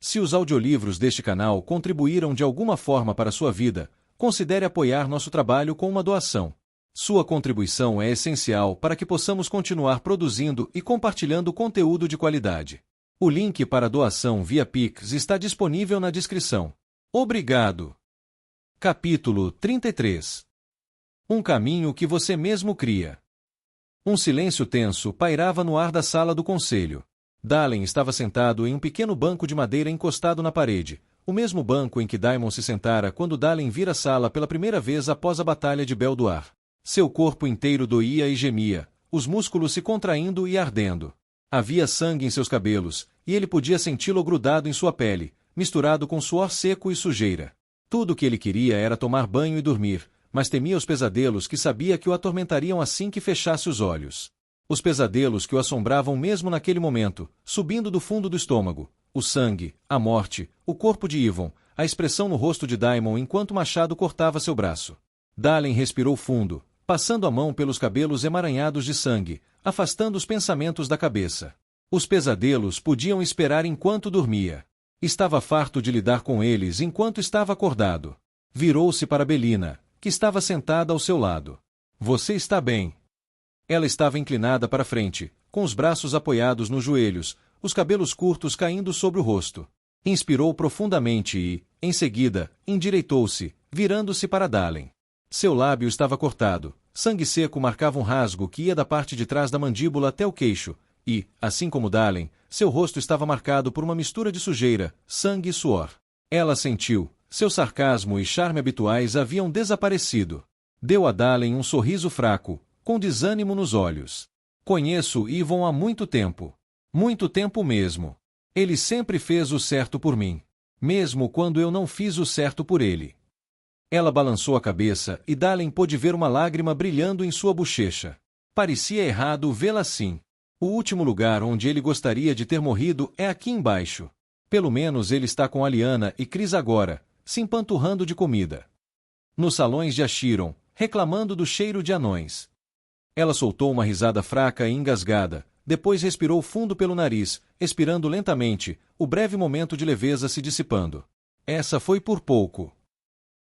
Se os audiolivros deste canal contribuíram de alguma forma para a sua vida, considere apoiar nosso trabalho com uma doação. Sua contribuição é essencial para que possamos continuar produzindo e compartilhando conteúdo de qualidade. O link para a doação via Pix está disponível na descrição. Obrigado. Capítulo 33. Um caminho que você mesmo cria. Um silêncio tenso pairava no ar da sala do conselho. Dalen estava sentado em um pequeno banco de madeira encostado na parede, o mesmo banco em que Daimon se sentara quando Dalen vira a sala pela primeira vez após a batalha de Beldoar. Seu corpo inteiro doía e gemia, os músculos se contraindo e ardendo. Havia sangue em seus cabelos, e ele podia senti-lo grudado em sua pele, misturado com suor seco e sujeira. Tudo o que ele queria era tomar banho e dormir, mas temia os pesadelos que sabia que o atormentariam assim que fechasse os olhos. Os pesadelos que o assombravam mesmo naquele momento, subindo do fundo do estômago, o sangue, a morte, o corpo de Yvonne, a expressão no rosto de Daimon enquanto o machado cortava seu braço. Dalen respirou fundo, passando a mão pelos cabelos emaranhados de sangue, afastando os pensamentos da cabeça. Os pesadelos podiam esperar enquanto dormia. Estava farto de lidar com eles enquanto estava acordado. Virou-se para Belina, que estava sentada ao seu lado. Você está bem? Ela estava inclinada para frente, com os braços apoiados nos joelhos, os cabelos curtos caindo sobre o rosto. Inspirou profundamente e, em seguida, endireitou-se, virando-se para Dalen. Seu lábio estava cortado, sangue seco marcava um rasgo que ia da parte de trás da mandíbula até o queixo, e, assim como Dalen, seu rosto estava marcado por uma mistura de sujeira, sangue e suor. Ela sentiu, seu sarcasmo e charme habituais haviam desaparecido. Deu a Dalen um sorriso fraco, com desânimo nos olhos. Conheço Yvonne há muito tempo. Muito tempo mesmo. Ele sempre fez o certo por mim. Mesmo quando eu não fiz o certo por ele. Ela balançou a cabeça e Dalen pôde ver uma lágrima brilhando em sua bochecha. Parecia errado vê-la assim. O último lugar onde ele gostaria de ter morrido é aqui embaixo. Pelo menos ele está com Aliana e Chris agora, se empanturrando de comida. Nos salões de Achiron, reclamando do cheiro de anões. Ela soltou uma risada fraca e engasgada, depois respirou fundo pelo nariz, expirando lentamente, o breve momento de leveza se dissipando. Essa foi por pouco.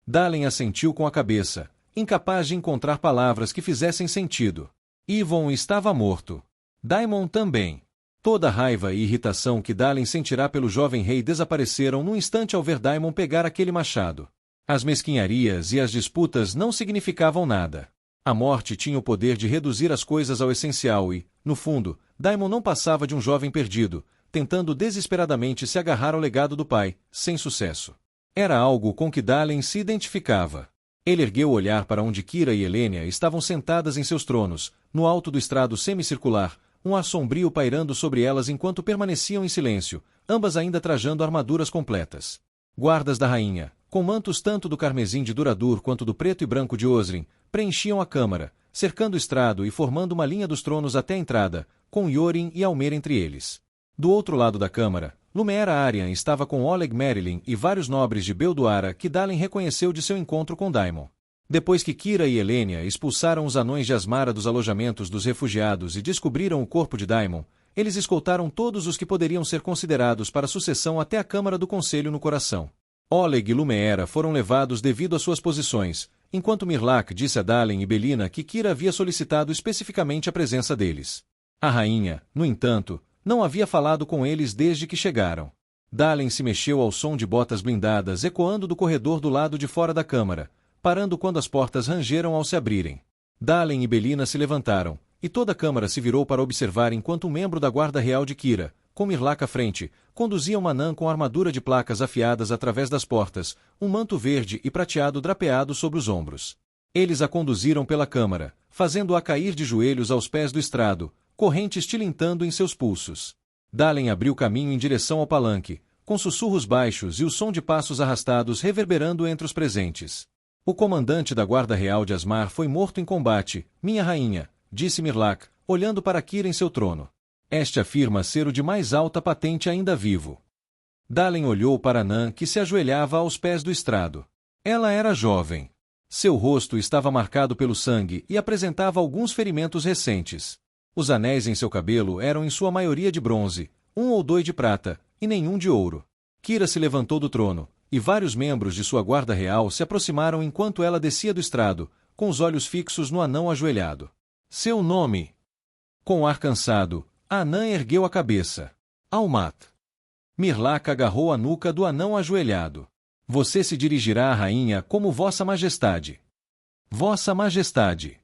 Dalen assentiu com a cabeça, incapaz de encontrar palavras que fizessem sentido. Yvonne estava morto. Daimon também. Toda a raiva e irritação que Dalen sentirá pelo jovem rei desapareceram num instante ao ver Daimon pegar aquele machado. As mesquinharias e as disputas não significavam nada. A morte tinha o poder de reduzir as coisas ao essencial e, no fundo, Daimon não passava de um jovem perdido, tentando desesperadamente se agarrar ao legado do pai, sem sucesso. Era algo com que Dalen se identificava. Ele ergueu o olhar para onde Kira e Helenia estavam sentadas em seus tronos, no alto do estrado semicircular, um ar sombrio pairando sobre elas enquanto permaneciam em silêncio, ambas ainda trajando armaduras completas. Guardas da rainha, com mantos tanto do carmesim de Duradur quanto do preto e branco de Osrin, preenchiam a câmara, cercando o estrado e formando uma linha dos tronos até a entrada, com Yorin e Almer entre eles. Do outro lado da câmara, Lumeera Aryan estava com Oleg Merrilin e vários nobres de Beldoara que Dalen reconheceu de seu encontro com Daimon. Depois que Kira e Helenia expulsaram os anões de Asmara dos alojamentos dos refugiados e descobriram o corpo de Daimon, eles escoltaram todos os que poderiam ser considerados para sucessão até a Câmara do Conselho no Coração. Oleg e Lumeera foram levados devido às suas posições, enquanto Mirlak disse a Dalen e Belina que Kira havia solicitado especificamente a presença deles. A rainha, no entanto, não havia falado com eles desde que chegaram. Dalen se mexeu ao som de botas blindadas ecoando do corredor do lado de fora da câmara, parando quando as portas rangeram ao se abrirem. Dalen e Belina se levantaram, e toda a câmara se virou para observar enquanto um membro da guarda real de Kira, com Mirlak à frente, conduzia uma anã com armadura de placas afiadas através das portas, um manto verde e prateado drapeado sobre os ombros. Eles a conduziram pela câmara, fazendo-a cair de joelhos aos pés do estrado, correntes tilintando em seus pulsos. Dalen abriu caminho em direção ao palanque, com sussurros baixos e o som de passos arrastados reverberando entre os presentes. O comandante da Guarda Real de Asmar foi morto em combate, minha rainha, disse Mirlak, olhando para Kira em seu trono. Este afirma ser o de mais alta patente ainda vivo. Dalen olhou para Nan, que se ajoelhava aos pés do estrado. Ela era jovem. Seu rosto estava marcado pelo sangue e apresentava alguns ferimentos recentes. Os anéis em seu cabelo eram em sua maioria de bronze, um ou dois de prata, e nenhum de ouro. Kira se levantou do trono, e vários membros de sua guarda real se aproximaram enquanto ela descia do estrado, com os olhos fixos no anão ajoelhado. Seu nome? Com ar cansado, a anã ergueu a cabeça. Almat. Mirlak agarrou a nuca do anão ajoelhado. Você se dirigirá à rainha como Vossa Majestade. Vossa Majestade.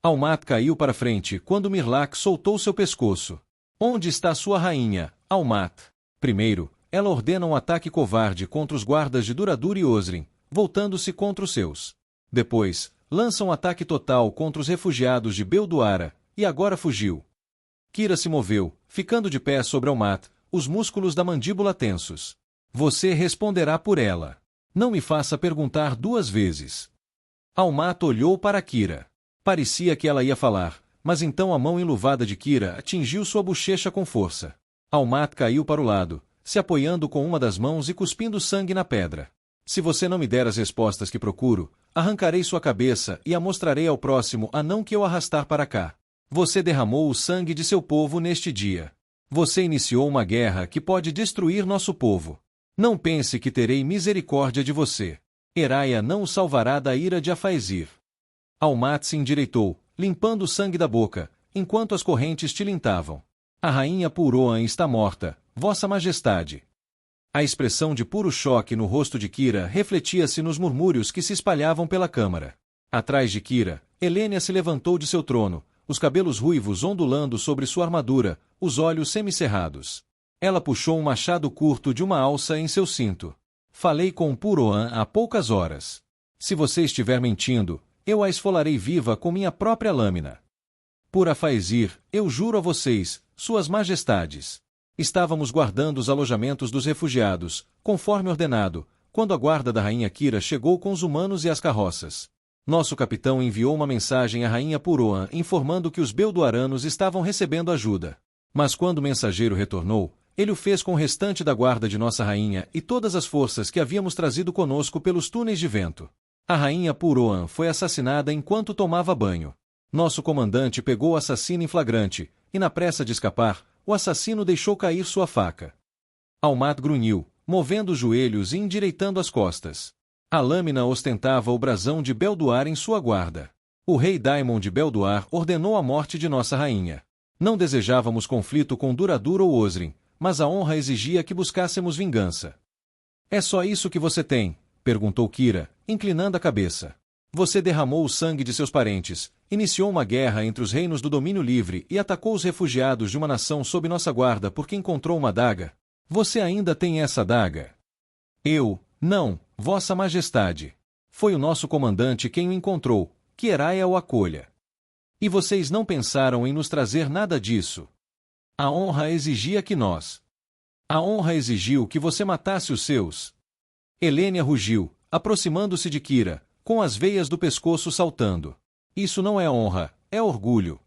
Almat caiu para frente quando Mirlak soltou seu pescoço. Onde está sua rainha, Almat? Primeiro, ela ordena um ataque covarde contra os guardas de Duradur e Osrin, voltando-se contra os seus. Depois, lança um ataque total contra os refugiados de Belduara, e agora fugiu. Kira se moveu, ficando de pé sobre Almat, os músculos da mandíbula tensos. Você responderá por ela. Não me faça perguntar 2 vezes. Almat olhou para Kira. Parecia que ela ia falar, mas então a mão enluvada de Kira atingiu sua bochecha com força. Almat caiu para o lado, se apoiando com uma das mãos e cuspindo sangue na pedra. Se você não me der as respostas que procuro, arrancarei sua cabeça e a mostrarei ao próximo anão que eu arrastar para cá. Você derramou o sangue de seu povo neste dia. Você iniciou uma guerra que pode destruir nosso povo. Não pense que terei misericórdia de você. Eraia não o salvará da ira de Afaezir. Almat se endireitou, limpando o sangue da boca, enquanto as correntes tilintavam. A rainha Puroan está morta, Vossa Majestade. A expressão de puro choque no rosto de Kira refletia-se nos murmúrios que se espalhavam pela câmara. Atrás de Kira, Helênia se levantou de seu trono, os cabelos ruivos ondulando sobre sua armadura, os olhos semicerrados. Ela puxou um machado curto de uma alça em seu cinto. Falei com Puroan há poucas horas. Se você estiver mentindo, eu a esfolarei viva com minha própria lâmina. Por Afaezir, eu juro a vocês, suas majestades. Estávamos guardando os alojamentos dos refugiados, conforme ordenado, quando a guarda da rainha Kira chegou com os humanos e as carroças. Nosso capitão enviou uma mensagem à rainha Puroan informando que os belduaranos estavam recebendo ajuda. Mas quando o mensageiro retornou, ele o fez com o restante da guarda de nossa rainha e todas as forças que havíamos trazido conosco pelos túneis de vento. A rainha Puroan foi assassinada enquanto tomava banho. Nosso comandante pegou o assassino em flagrante, e na pressa de escapar, o assassino deixou cair sua faca. Almat grunhiu, movendo os joelhos e endireitando as costas. A lâmina ostentava o brasão de Belduar em sua guarda. O rei Daimon de Belduar ordenou a morte de nossa rainha. Não desejávamos conflito com Duradur ou Osrin, mas a honra exigia que buscássemos vingança. É só isso que você tem? Perguntou Kira, inclinando a cabeça. Você derramou o sangue de seus parentes, iniciou uma guerra entre os reinos do domínio livre e atacou os refugiados de uma nação sob nossa guarda porque encontrou uma adaga. Você ainda tem essa adaga? Não, Vossa Majestade. Foi o nosso comandante quem o encontrou, que Eraia o acolha. E vocês não pensaram em nos trazer nada disso. A honra exigia que nós. A honra exigiu que você matasse os seus. Helênia rugiu, aproximando-se de Kira, com as veias do pescoço saltando. Isso não é honra, é orgulho.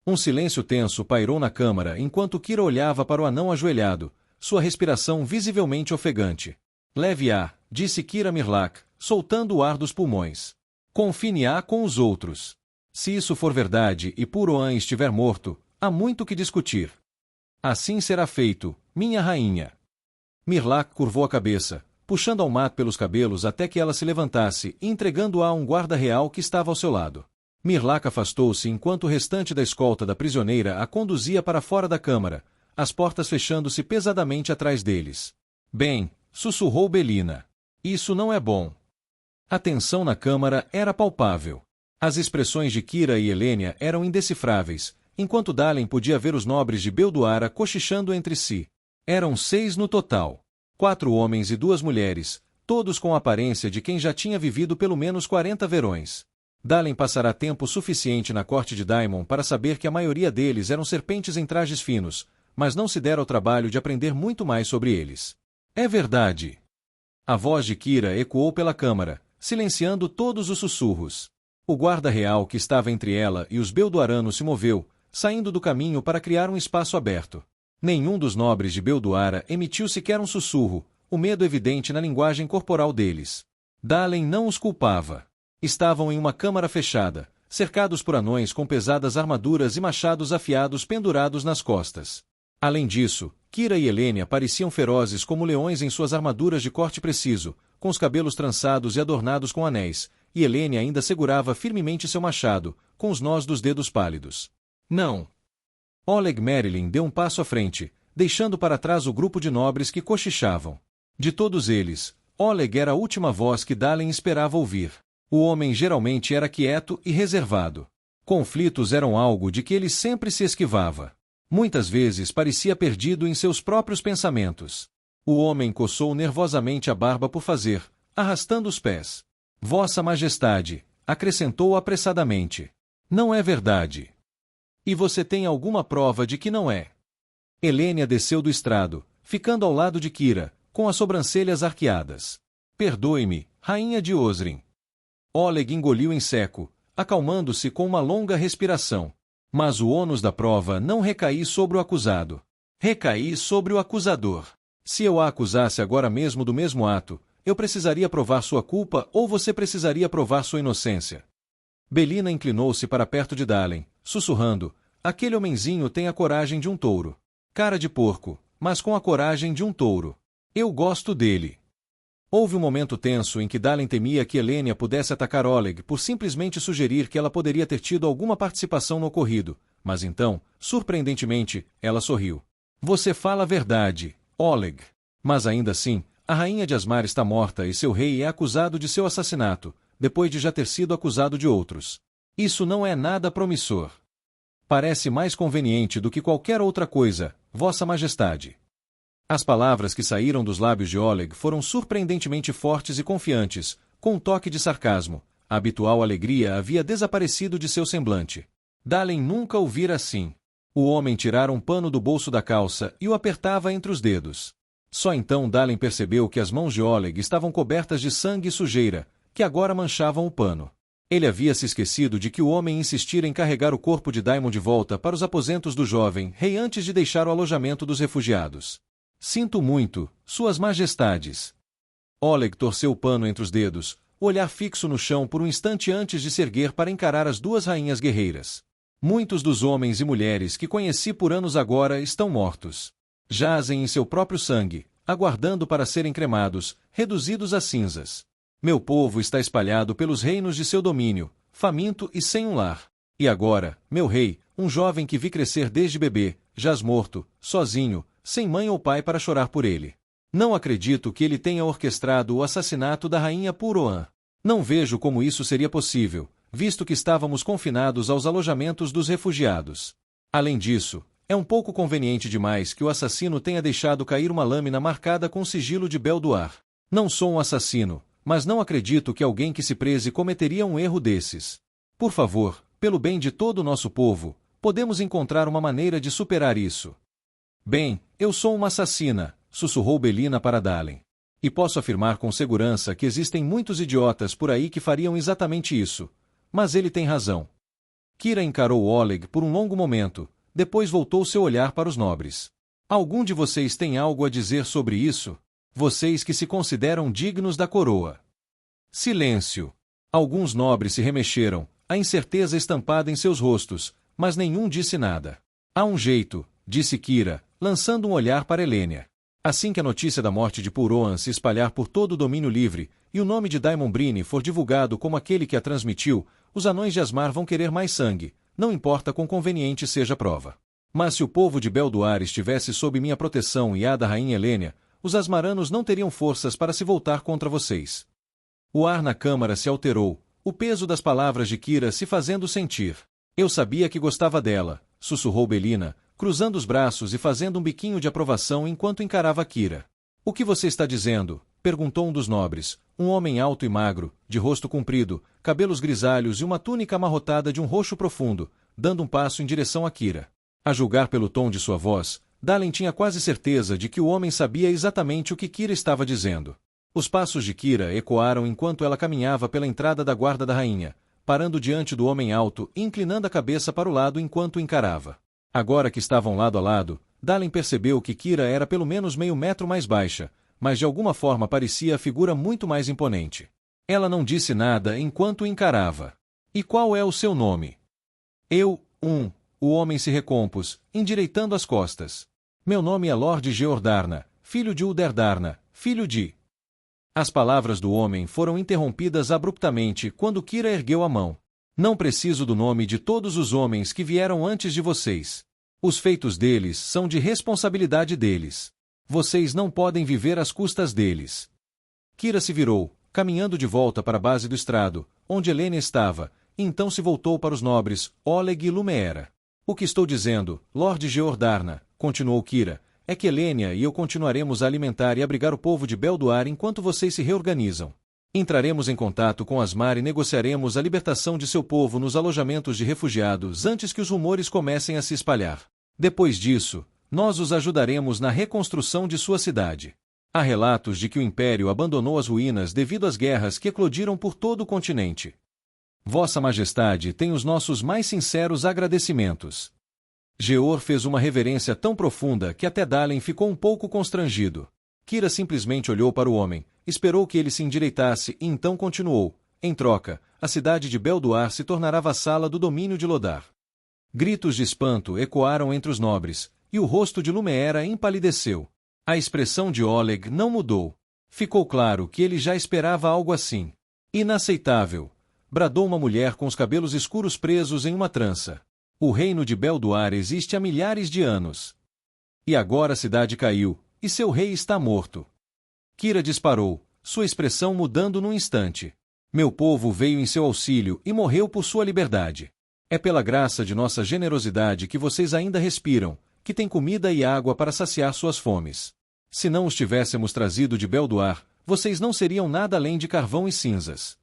Um silêncio tenso pairou na câmara enquanto Kira olhava para o anão ajoelhado, sua respiração visivelmente ofegante. Leve ar, disse Kira Mirlak, soltando o ar dos pulmões. Confine-a com os outros. Se isso for verdade e Puroan estiver morto, há muito que discutir. Assim será feito, minha rainha. Mirlak curvou a cabeça, puxando Almat pelos cabelos até que ela se levantasse e entregando-a a um guarda real que estava ao seu lado. Mirlak afastou-se enquanto o restante da escolta da prisioneira a conduzia para fora da câmara, as portas fechando-se pesadamente atrás deles. Bem, sussurrou Belina. Isso não é bom. A tensão na câmara era palpável. As expressões de Kira e Helênia eram indecifráveis, enquanto Dalen podia ver os nobres de Belduara cochichando entre si. Eram 6 no total. 4 homens e 2 mulheres, todos com a aparência de quem já tinha vivido pelo menos 40 verões. Dalen passará tempo suficiente na corte de Daimon para saber que a maioria deles eram serpentes em trajes finos, mas não se dera ao trabalho de aprender muito mais sobre eles. É verdade. A voz de Kira ecoou pela câmara, silenciando todos os sussurros. O guarda real que estava entre ela e os belduaranos se moveu, saindo do caminho para criar um espaço aberto. Nenhum dos nobres de Belduara emitiu sequer um sussurro, o medo evidente na linguagem corporal deles. Dalen não os culpava. Estavam em uma câmara fechada, cercados por anões com pesadas armaduras e machados afiados pendurados nas costas. Além disso, Kira e Elênia pareciam ferozes como leões em suas armaduras de corte preciso, com os cabelos trançados e adornados com anéis, e Elênia ainda segurava firmemente seu machado, com os nós dos dedos pálidos. Não! Oleg Merlin deu um passo à frente, deixando para trás o grupo de nobres que cochichavam. De todos eles, Oleg era a última voz que Dalen esperava ouvir. O homem geralmente era quieto e reservado. Conflitos eram algo de que ele sempre se esquivava. Muitas vezes parecia perdido em seus próprios pensamentos. O homem coçou nervosamente a barba por fazer, arrastando os pés. Vossa Majestade, acrescentou apressadamente. Não é verdade. E você tem alguma prova de que não é? Elênia desceu do estrado, ficando ao lado de Kira, com as sobrancelhas arqueadas. Perdoe-me, rainha de Osrin. Oleg engoliu em seco, acalmando-se com uma longa respiração. Mas o ônus da prova não recaía sobre o acusado. Recaía sobre o acusador. Se eu a acusasse agora mesmo do mesmo ato, eu precisaria provar sua culpa ou você precisaria provar sua inocência. Belina inclinou-se para perto de Dalen, sussurrando, aquele homenzinho tem a coragem de um touro. Cara de porco, mas com a coragem de um touro. Eu gosto dele. Houve um momento tenso em que Dalen temia que Elênia pudesse atacar Oleg por simplesmente sugerir que ela poderia ter tido alguma participação no ocorrido, mas então, surpreendentemente, ela sorriu. Você fala a verdade, Oleg. Mas ainda assim, a rainha de Asmar está morta e seu rei é acusado de seu assassinato, depois de já ter sido acusado de outros. Isso não é nada promissor. Parece mais conveniente do que qualquer outra coisa, Vossa Majestade. As palavras que saíram dos lábios de Oleg foram surpreendentemente fortes e confiantes, com um toque de sarcasmo. A habitual alegria havia desaparecido de seu semblante. Dalen nunca o vira assim. O homem tirara um pano do bolso da calça e o apertava entre os dedos. Só então Dalen percebeu que as mãos de Oleg estavam cobertas de sangue e sujeira, que agora manchavam o pano. Ele havia se esquecido de que o homem insistira em carregar o corpo de Daimon de volta para os aposentos do jovem rei antes de deixar o alojamento dos refugiados. Sinto muito, Suas Majestades. Oleg torceu o pano entre os dedos, o olhar fixo no chão por um instante antes de se erguer para encarar as duas rainhas guerreiras. Muitos dos homens e mulheres que conheci por anos agora estão mortos. Jazem em seu próprio sangue, aguardando para serem cremados, reduzidos a cinzas. Meu povo está espalhado pelos reinos de seu domínio, faminto e sem um lar. E agora, meu rei, um jovem que vi crescer desde bebê, jaz morto, sozinho, sem mãe ou pai para chorar por ele. Não acredito que ele tenha orquestrado o assassinato da rainha Puroan. Não vejo como isso seria possível, visto que estávamos confinados aos alojamentos dos refugiados. Além disso, é um pouco conveniente demais que o assassino tenha deixado cair uma lâmina marcada com o sigilo de Belduar. Não sou um assassino, mas não acredito que alguém que se preze cometeria um erro desses. Por favor, pelo bem de todo o nosso povo, podemos encontrar uma maneira de superar isso. Bem, eu sou uma assassina, sussurrou Belina para Dalen. E posso afirmar com segurança que existem muitos idiotas por aí que fariam exatamente isso. Mas ele tem razão. Kira encarou Oleg por um longo momento, depois voltou seu olhar para os nobres. Algum de vocês tem algo a dizer sobre isso? Vocês que se consideram dignos da coroa. Silêncio. Alguns nobres se remexeram, a incerteza estampada em seus rostos, mas nenhum disse nada. Há um jeito, disse Kira, lançando um olhar para Elênia. Assim que a notícia da morte de Puroan se espalhar por todo o domínio livre, e o nome de Daimon Brini for divulgado como aquele que a transmitiu, os anões de Asmar vão querer mais sangue, não importa quão conveniente seja a prova. Mas se o povo de Belduar estivesse sob minha proteção e a da rainha Elênia, os asmaranos não teriam forças para se voltar contra vocês. O ar na câmara se alterou, o peso das palavras de Kira se fazendo sentir. Eu sabia que gostava dela, sussurrou Belina, cruzando os braços e fazendo um biquinho de aprovação enquanto encarava Kira. O que você está dizendo? Perguntou um dos nobres, um homem alto e magro, de rosto comprido, cabelos grisalhos e uma túnica amarrotada de um roxo profundo, dando um passo em direção a Kira. A julgar pelo tom de sua voz, Dalen tinha quase certeza de que o homem sabia exatamente o que Kira estava dizendo. Os passos de Kira ecoaram enquanto ela caminhava pela entrada da guarda da rainha, parando diante do homem alto e inclinando a cabeça para o lado enquanto o encarava. Agora que estavam lado a lado, Dalen percebeu que Kira era pelo menos meio metro mais baixa, mas de alguma forma parecia a figura muito mais imponente. Ela não disse nada enquanto o encarava. E qual é o seu nome? O homem se recompôs, endireitando as costas. Meu nome é Lord Geordarna, filho de Ulderdarna, filho de... As palavras do homem foram interrompidas abruptamente quando Kira ergueu a mão. Não preciso do nome de todos os homens que vieram antes de vocês. Os feitos deles são de responsabilidade deles. Vocês não podem viver às custas deles. Kira se virou, caminhando de volta para a base do estrado, onde Helena estava, e então se voltou para os nobres, Oleg e Lumeera. O que estou dizendo, Lord Geordarna, continuou Kira, é que Helena e eu continuaremos a alimentar e abrigar o povo de Beldoar enquanto vocês se reorganizam. Entraremos em contato com Asmar e negociaremos a libertação de seu povo nos alojamentos de refugiados antes que os rumores comecem a se espalhar. Depois disso, nós os ajudaremos na reconstrução de sua cidade. Há relatos de que o Império abandonou as ruínas devido às guerras que eclodiram por todo o continente. Vossa Majestade tem os nossos mais sinceros agradecimentos. Geor fez uma reverência tão profunda que até Dalen ficou um pouco constrangido. Kira simplesmente olhou para o homem, esperou que ele se endireitasse e então continuou. Em troca, a cidade de Beldoar se tornará vassala do domínio de Lodar. Gritos de espanto ecoaram entre os nobres, e o rosto de Lumeera empalideceu. A expressão de Oleg não mudou. Ficou claro que ele já esperava algo assim. Inaceitável! Bradou uma mulher com os cabelos escuros presos em uma trança. O reino de Beldoar existe há milhares de anos. E agora a cidade caiu, e seu rei está morto. Kira disparou, sua expressão mudando num instante. Meu povo veio em seu auxílio e morreu por sua liberdade. É pela graça de nossa generosidade que vocês ainda respiram, que têm comida e água para saciar suas fomes. Se não os tivéssemos trazido de Beldoar, vocês não seriam nada além de carvão e cinzas.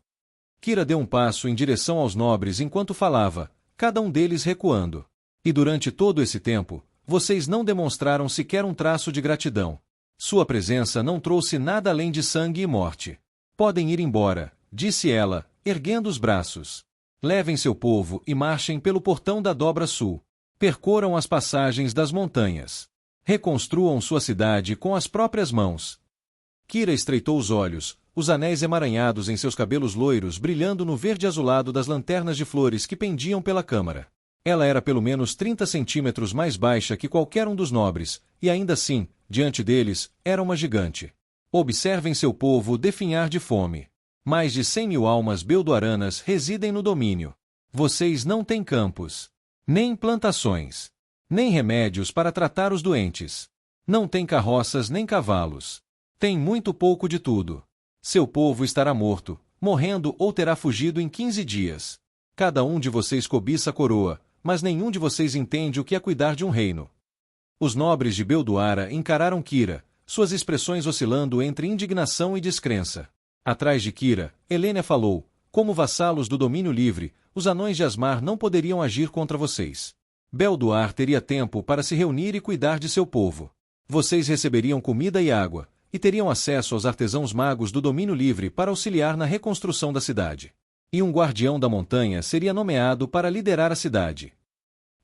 Kira deu um passo em direção aos nobres enquanto falava, cada um deles recuando. E durante todo esse tempo, vocês não demonstraram sequer um traço de gratidão. Sua presença não trouxe nada além de sangue e morte. Podem ir embora, disse ela, erguendo os braços. Levem seu povo e marchem pelo portão da dobra sul. Percorram as passagens das montanhas. Reconstruam sua cidade com as próprias mãos. Kira estreitou os olhos, os anéis emaranhados em seus cabelos loiros brilhando no verde azulado das lanternas de flores que pendiam pela câmara. Ela era pelo menos 30 centímetros mais baixa que qualquer um dos nobres, e ainda assim, diante deles, era uma gigante. Observem seu povo definhar de fome. Mais de 100.000 almas beldoaranas residem no domínio. Vocês não têm campos, nem plantações, nem remédios para tratar os doentes. Não têm carroças nem cavalos. Tem muito pouco de tudo. Seu povo estará morto, morrendo ou terá fugido em 15 dias. Cada um de vocês cobiça a coroa, mas nenhum de vocês entende o que é cuidar de um reino. Os nobres de Beldoara encararam Kira, suas expressões oscilando entre indignação e descrença. Atrás de Kira, Helena falou, como vassalos do domínio livre, os anões de Asmar não poderiam agir contra vocês. Beldoar teria tempo para se reunir e cuidar de seu povo. Vocês receberiam comida e água, e teriam acesso aos artesãos magos do domínio livre para auxiliar na reconstrução da cidade. E um guardião da montanha seria nomeado para liderar a cidade.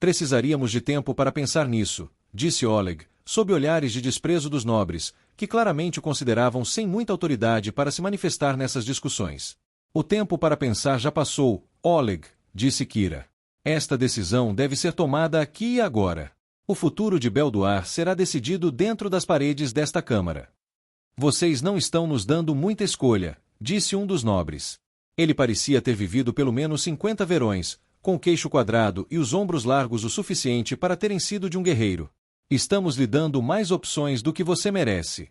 Precisaríamos de tempo para pensar nisso, disse Oleg, sob olhares de desprezo dos nobres, que claramente o consideravam sem muita autoridade para se manifestar nessas discussões. O tempo para pensar já passou, Oleg, disse Kira. Esta decisão deve ser tomada aqui e agora. O futuro de Beldoar será decidido dentro das paredes desta câmara. Vocês não estão nos dando muita escolha, disse um dos nobres. Ele parecia ter vivido pelo menos 50 verões, com o queixo quadrado e os ombros largos o suficiente para terem sido de um guerreiro. Estamos lhe dando mais opções do que você merece.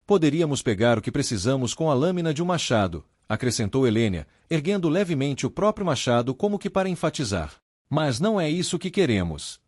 Poderíamos pegar o que precisamos com a lâmina de um machado, acrescentou Helena, erguendo levemente o próprio machado como que para enfatizar. Mas não é isso que queremos.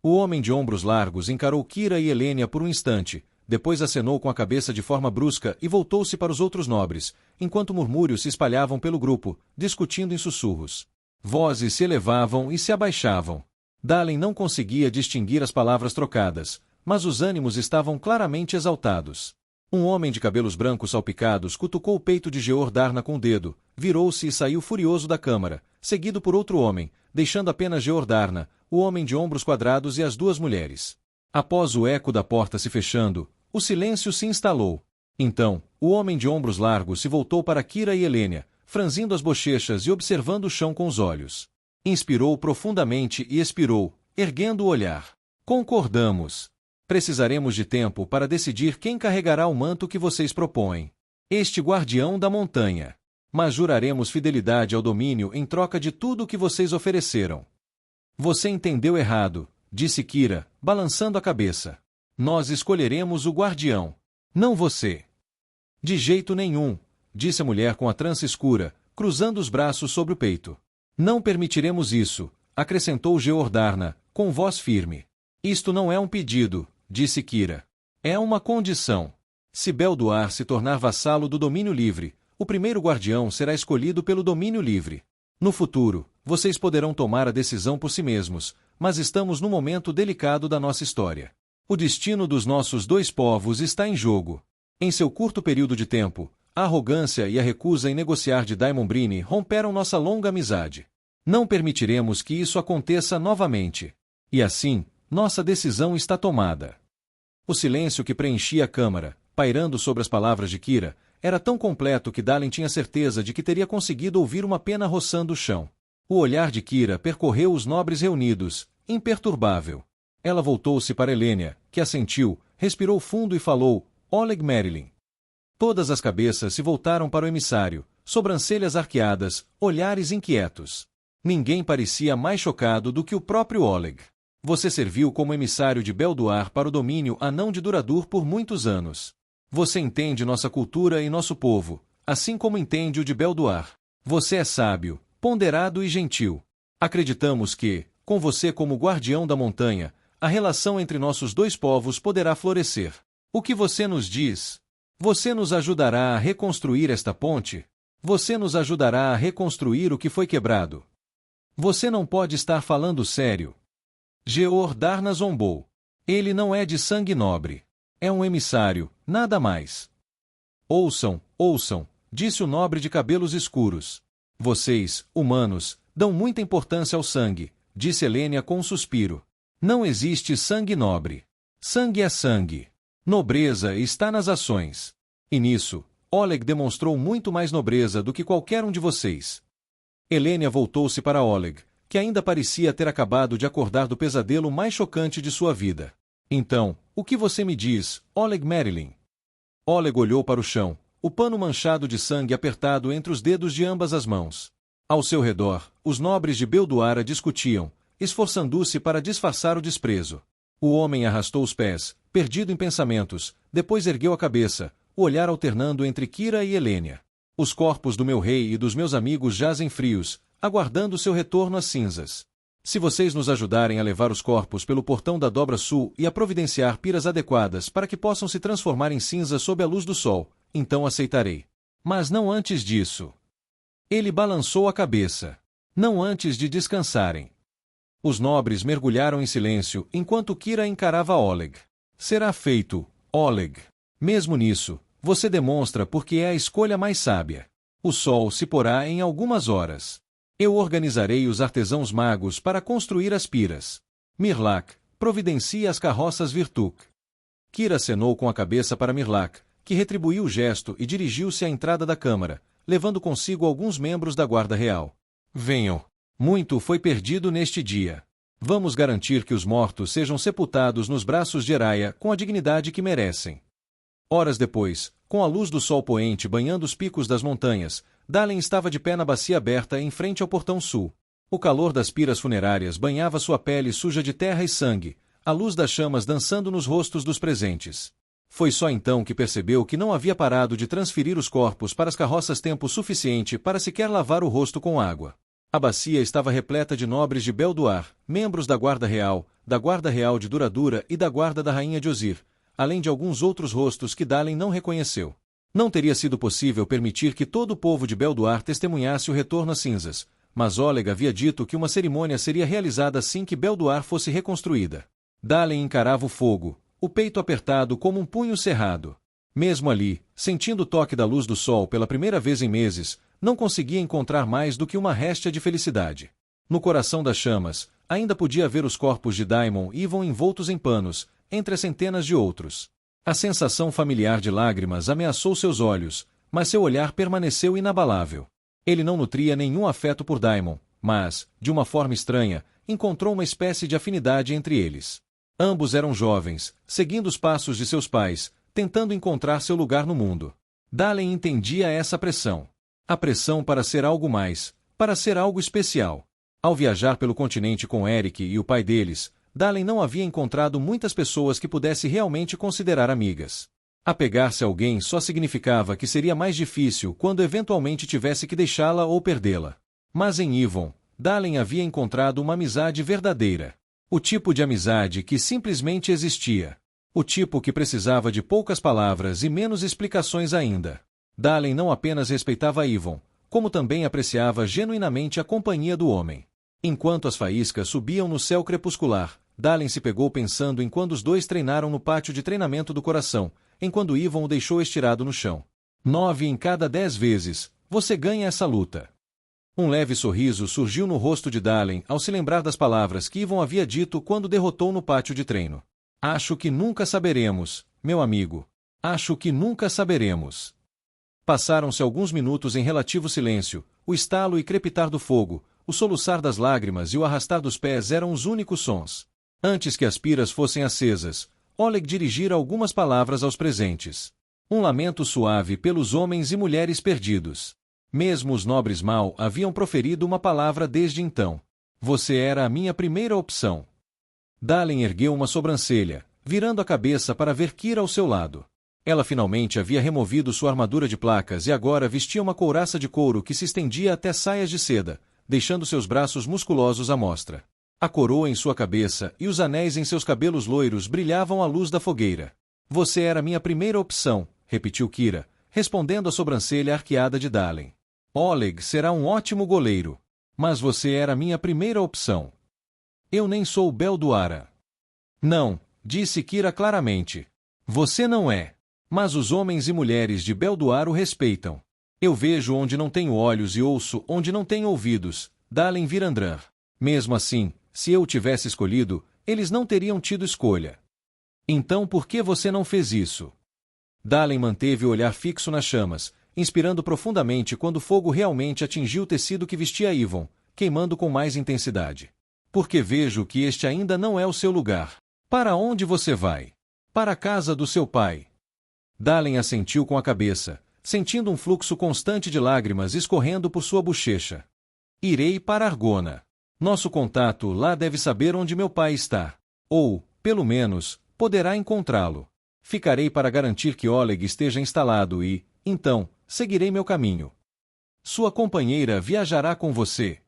O homem de ombros largos encarou Kira e Helena por um instante, depois acenou com a cabeça de forma brusca e voltou-se para os outros nobres, enquanto murmúrios se espalhavam pelo grupo, discutindo em sussurros. Vozes se elevavam e se abaixavam. Dalen não conseguia distinguir as palavras trocadas, mas os ânimos estavam claramente exaltados. Um homem de cabelos brancos salpicados cutucou o peito de Geordarna com o dedo, virou-se e saiu furioso da câmara, seguido por outro homem, deixando apenas Geordarna, o homem de ombros quadrados e as duas mulheres. Após o eco da porta se fechando, o silêncio se instalou. Então, o homem de ombros largos se voltou para Kira e Helena, franzindo as bochechas e observando o chão com os olhos. Inspirou profundamente e expirou, erguendo o olhar. Concordamos. Precisaremos de tempo para decidir quem carregará o manto que vocês propõem. Este guardião da montanha. Mas juraremos fidelidade ao domínio em troca de tudo o que vocês ofereceram. Você entendeu errado, disse Kira, balançando a cabeça. Nós escolheremos o guardião. Não você. De jeito nenhum, disse a mulher com a trança escura, cruzando os braços sobre o peito. Não permitiremos isso, acrescentou Geordarna, com voz firme. Isto não é um pedido, disse Kira. É uma condição. Se Belduar se tornar vassalo do domínio livre, o primeiro guardião será escolhido pelo domínio livre. No futuro, vocês poderão tomar a decisão por si mesmos, mas estamos num momento delicado da nossa história. O destino dos nossos dois povos está em jogo. Em seu curto período de tempo, a arrogância e a recusa em negociar de Daimon Brini romperam nossa longa amizade. Não permitiremos que isso aconteça novamente. E assim, nossa decisão está tomada. O silêncio que preenchia a câmara, pairando sobre as palavras de Kira, era tão completo que Dalen tinha certeza de que teria conseguido ouvir uma pena roçando o chão. O olhar de Kira percorreu os nobres reunidos, imperturbável. Ela voltou-se para Elênia, que assentiu, respirou fundo e falou, Oleg Merylin. Todas as cabeças se voltaram para o emissário, sobrancelhas arqueadas, olhares inquietos. Ninguém parecia mais chocado do que o próprio Oleg. Você serviu como emissário de Belduar para o domínio anão de Duradur por muitos anos. Você entende nossa cultura e nosso povo, assim como entende o de Belduar. Você é sábio, ponderado e gentil. Acreditamos que, com você como guardião da montanha, a relação entre nossos dois povos poderá florescer. O que você nos diz? Você nos ajudará a reconstruir esta ponte? Você nos ajudará a reconstruir o que foi quebrado? Você não pode estar falando sério. Geordarna zombou. Ele não é de sangue nobre. É um emissário, nada mais. Ouçam, disse o nobre de cabelos escuros. Vocês, humanos, dão muita importância ao sangue, disse Elênia com um suspiro. Não existe sangue nobre. Sangue é sangue. Nobreza está nas ações. E nisso, Oleg demonstrou muito mais nobreza do que qualquer um de vocês. Elênia voltou-se para Oleg, que ainda parecia ter acabado de acordar do pesadelo mais chocante de sua vida. Então, o que você me diz, Oleg Merylin? Oleg olhou para o chão, o pano manchado de sangue apertado entre os dedos de ambas as mãos. Ao seu redor, os nobres de Belduara discutiam, esforçando-se para disfarçar o desprezo. O homem arrastou os pés, perdido em pensamentos, depois ergueu a cabeça, o olhar alternando entre Kira e Elênia. Os corpos do meu rei e dos meus amigos jazem frios, aguardando seu retorno às cinzas. Se vocês nos ajudarem a levar os corpos pelo portão da dobra sul e a providenciar piras adequadas para que possam se transformar em cinza sob a luz do sol, então aceitarei. Mas não antes disso. Ele balançou a cabeça. Não antes de descansarem. Os nobres mergulharam em silêncio enquanto Kira encarava Oleg. Será feito, Oleg. Mesmo nisso, você demonstra porque é a escolha mais sábia. O sol se porá em algumas horas. Eu organizarei os artesãos magos para construir as piras. Mirlak, providencie as carroças Virtuk. Kira acenou com a cabeça para Mirlak, que retribuiu o gesto e dirigiu-se à entrada da câmara, levando consigo alguns membros da guarda real. Venham. Muito foi perdido neste dia. Vamos garantir que os mortos sejam sepultados nos braços de Eraia com a dignidade que merecem. Horas depois, com a luz do sol poente banhando os picos das montanhas, Dalen estava de pé na bacia aberta em frente ao portão sul. O calor das piras funerárias banhava sua pele suja de terra e sangue, a luz das chamas dançando nos rostos dos presentes. Foi só então que percebeu que não havia parado de transferir os corpos para as carroças tempo suficiente para sequer lavar o rosto com água. A bacia estava repleta de nobres de Belduar, membros da Guarda Real de Duradura e da Guarda da Rainha de Ozir, além de alguns outros rostos que Dalen não reconheceu. Não teria sido possível permitir que todo o povo de Belduar testemunhasse o retorno às cinzas, mas Oleg havia dito que uma cerimônia seria realizada assim que Belduar fosse reconstruída. Dalen encarava o fogo, o peito apertado como um punho cerrado. Mesmo ali, sentindo o toque da luz do sol pela primeira vez em meses, não conseguia encontrar mais do que uma réstia de felicidade. No coração das chamas, ainda podia ver os corpos de Daimon e Yvon envoltos em panos, entre as centenas de outros. A sensação familiar de lágrimas ameaçou seus olhos, mas seu olhar permaneceu inabalável. Ele não nutria nenhum afeto por Daimon, mas, de uma forma estranha, encontrou uma espécie de afinidade entre eles. Ambos eram jovens, seguindo os passos de seus pais, tentando encontrar seu lugar no mundo. Dalen entendia essa pressão. A pressão para ser algo mais, para ser algo especial. Ao viajar pelo continente com Eric e o pai deles, Dalen não havia encontrado muitas pessoas que pudesse realmente considerar amigas. Apegar-se a alguém só significava que seria mais difícil quando eventualmente tivesse que deixá-la ou perdê-la. Mas em Yvonne, Dalen havia encontrado uma amizade verdadeira. O tipo de amizade que simplesmente existia. O tipo que precisava de poucas palavras e menos explicações ainda. Dalen não apenas respeitava Yvonne, como também apreciava genuinamente a companhia do homem. Enquanto as faíscas subiam no céu crepuscular, Dalen se pegou pensando em quando os dois treinaram no pátio de treinamento do coração, enquanto Yvonne o deixou estirado no chão. 9 em cada 10 vezes, você ganha essa luta. Um leve sorriso surgiu no rosto de Dalen ao se lembrar das palavras que Yvonne havia dito quando derrotou no pátio de treino. Acho que nunca saberemos, meu amigo. Acho que nunca saberemos. Passaram-se alguns minutos em relativo silêncio, o estalo e crepitar do fogo, o soluçar das lágrimas e o arrastar dos pés eram os únicos sons. Antes que as piras fossem acesas, Oleg dirigira algumas palavras aos presentes. Um lamento suave pelos homens e mulheres perdidos. Mesmo os nobres mal haviam proferido uma palavra desde então. Você era a minha primeira opção. Dalen ergueu uma sobrancelha, virando a cabeça para ver Kira ao seu lado. Ela finalmente havia removido sua armadura de placas e agora vestia uma couraça de couro que se estendia até saias de seda, deixando seus braços musculosos à mostra. A coroa em sua cabeça e os anéis em seus cabelos loiros brilhavam à luz da fogueira. Você era minha primeira opção, repetiu Kira, respondendo à sobrancelha arqueada de Dalen. Oleg será um ótimo goleiro. Mas você era minha primeira opção. Eu nem sou Belduara. Não, disse Kira claramente. Você não é. Mas os homens e mulheres de Belduara o respeitam. Eu vejo onde não tenho olhos e ouço onde não tenho ouvidos, Dalen Virandrar. Mesmo assim, se eu o tivesse escolhido, eles não teriam tido escolha. Então por que você não fez isso? Dalen manteve o olhar fixo nas chamas, inspirando profundamente quando o fogo realmente atingiu o tecido que vestia Yvonne, queimando com mais intensidade. Porque vejo que este ainda não é o seu lugar. Para onde você vai? Para a casa do seu pai. Dalen assentiu com a cabeça, sentindo um fluxo constante de lágrimas escorrendo por sua bochecha. Irei para Argona. Nosso contato lá deve saber onde meu pai está. Ou, pelo menos, poderá encontrá-lo. Ficarei para garantir que Oleg esteja instalado e, então, seguirei meu caminho. Sua companheira viajará com você.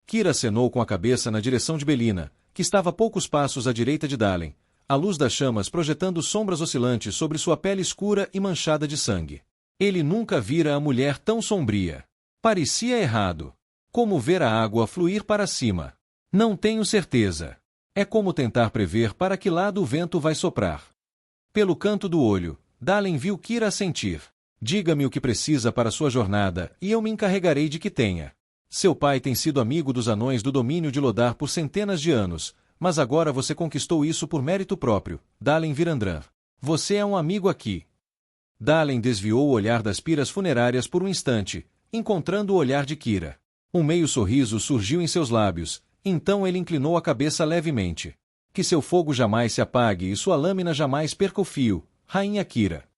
Kira acenou com a cabeça na direção de Belina, que estava a poucos passos à direita de Dalen, a luz das chamas projetando sombras oscilantes sobre sua pele escura e manchada de sangue. Ele nunca vira a mulher tão sombria. Parecia errado. Como ver a água fluir para cima. Não tenho certeza. É como tentar prever para que lado o vento vai soprar. Pelo canto do olho, Dalen viu Kira assentir. Diga-me o que precisa para sua jornada, e eu me encarregarei de que tenha. Seu pai tem sido amigo dos anões do domínio de Lodar por centenas de anos, mas agora você conquistou isso por mérito próprio, Dalen Virandran. Você é um amigo aqui. Dalen desviou o olhar das piras funerárias por um instante, encontrando o olhar de Kira. Um meio sorriso surgiu em seus lábios, então ele inclinou a cabeça levemente. Que seu fogo jamais se apague e sua lâmina jamais perca o fio, Rainha Kira.